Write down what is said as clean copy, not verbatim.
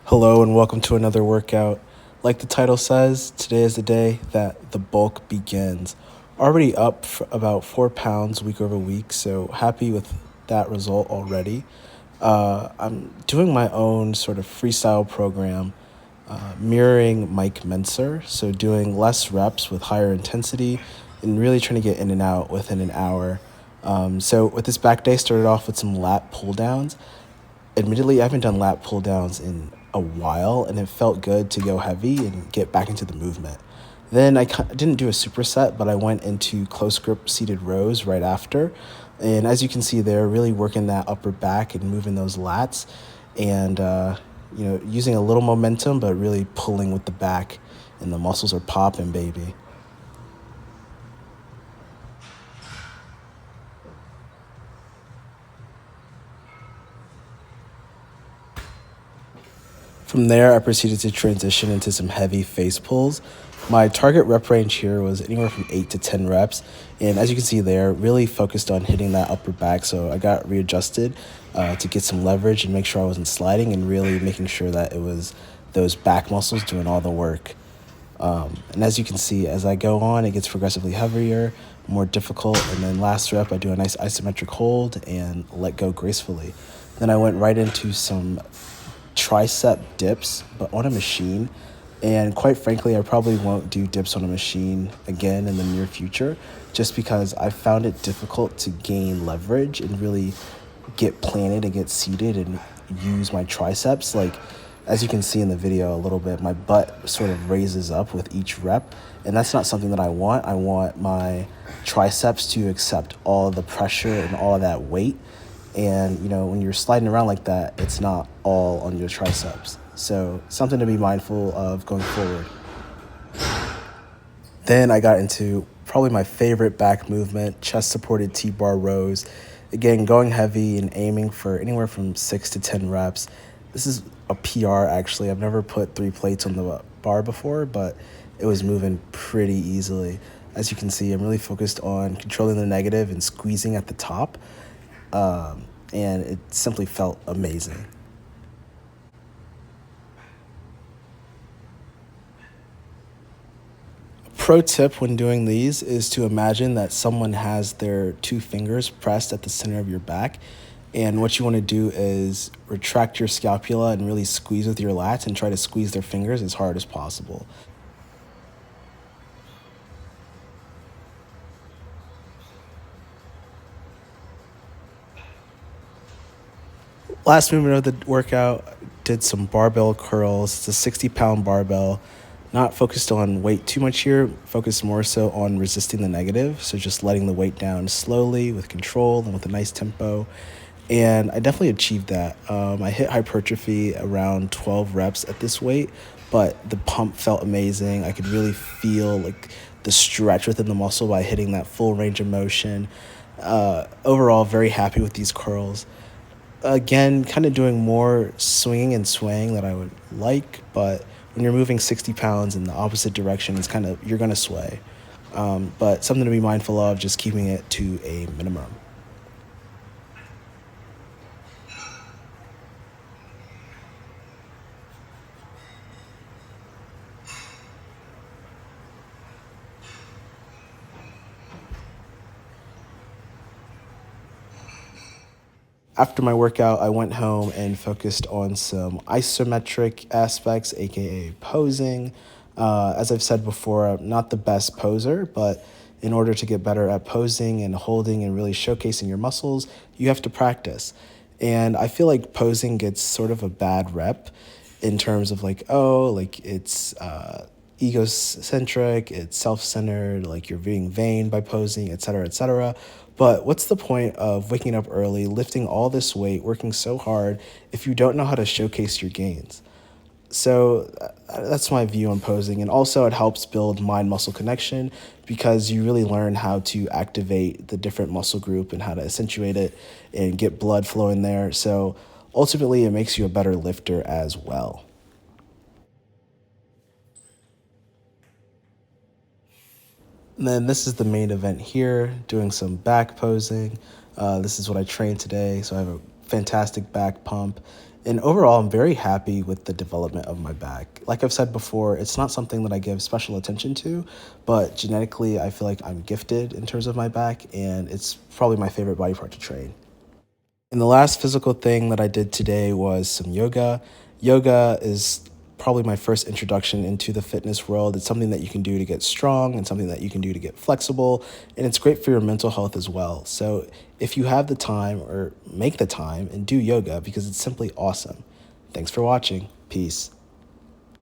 Hello and welcome to another workout. Like the title says, today is the day that the bulk begins. Already up for about 4 pounds week over week, so happy with that result already. I'm doing my own sort of freestyle program, mirroring Mike Menser, so doing less reps with higher intensity and really trying to get in and out within an hour. So with this back day, started off with some lat pull downs. Admittedly, I haven't done lat pull downs in a while, and it felt good to go heavy and get back into the movement. Then I didn't do a superset, but I went into close grip seated rows right after. And as you can see there, really working that upper back and moving those lats and, using a little momentum, but really pulling with the back, and the muscles are popping, baby. From there, I proceeded to transition into some heavy face pulls. My target rep range here was anywhere from 8 to 10 reps. And as you can see there, really focused on hitting that upper back. So I got readjusted to get some leverage and make sure I wasn't sliding, and really making sure that it was those back muscles doing all the work. And as you can see, as I go on, it gets progressively heavier, more difficult. And then last rep, I do a nice isometric hold and let go gracefully. Then I went right into some tricep dips, but on a machine. And quite frankly, I probably won't do dips on a machine again in the near future, just because I found it difficult to gain leverage and really get planted and get seated and use my triceps. Like, as you can see in the video a little bit, my butt sort of raises up with each rep, and that's not something that I want. I want my triceps to accept all the pressure and all that weight. And, when you're sliding around like that, it's not all on your triceps. So something to be mindful of going forward. Then I got into probably my favorite back movement, chest supported T-bar rows. Again, going heavy and aiming for anywhere from 6 to 10 reps. This is a PR actually. I've never put 3 plates on the bar before, but it was moving pretty easily. As you can see, I'm really focused on controlling the negative and squeezing at the top. And it simply felt amazing. Pro tip when doing these is to imagine that someone has their 2 fingers pressed at the center of your back. And what you want to do is retract your scapula and really squeeze with your lats and try to squeeze their fingers as hard as possible. Last movement of the workout, did some barbell curls. It's a 60-pound barbell. Not focused on weight too much here, focused more so on resisting the negative. So just letting the weight down slowly with control and with a nice tempo. And I definitely achieved that. I hit hypertrophy around 12 reps at this weight, but the pump felt amazing. I could really feel like the stretch within the muscle by hitting that full range of motion. Overall, very happy with these curls. Again, kind of doing more swinging and swaying that I would like, but when you're moving 60 pounds in the opposite direction, you're going to sway. But something to be mindful of, just keeping it to a minimum. After my workout, I went home and focused on some isometric aspects, aka posing. As I've said before, I'm not the best poser, but in order to get better at posing and holding and really showcasing your muscles, you have to practice. And I feel like posing gets sort of a bad rep in terms of like, oh, like it's egocentric, it's self-centered, like you're being vain by posing, et cetera, et cetera. But what's the point of waking up early, lifting all this weight, working so hard if you don't know how to showcase your gains? So that's my view on posing. And also it helps build mind-muscle connection because you really learn how to activate the different muscle group and how to accentuate it and get blood flowing there. So ultimately it makes you a better lifter as well. And then this is the main event here, doing some back posing. This is what I trained today, so I have a fantastic back pump. And overall, I'm very happy with the development of my back. Like I've said before, it's not something that I give special attention to, but genetically, I feel like I'm gifted in terms of my back, and it's probably my favorite body part to train. And the last physical thing that I did today was some yoga. Yoga is probably my first introduction into the fitness world. It's something that you can do to get strong and something that you can do to get flexible, and it's great for your mental health as well. So if you have the time, or make the time and do yoga, because it's simply awesome. Thanks for watching. Peace.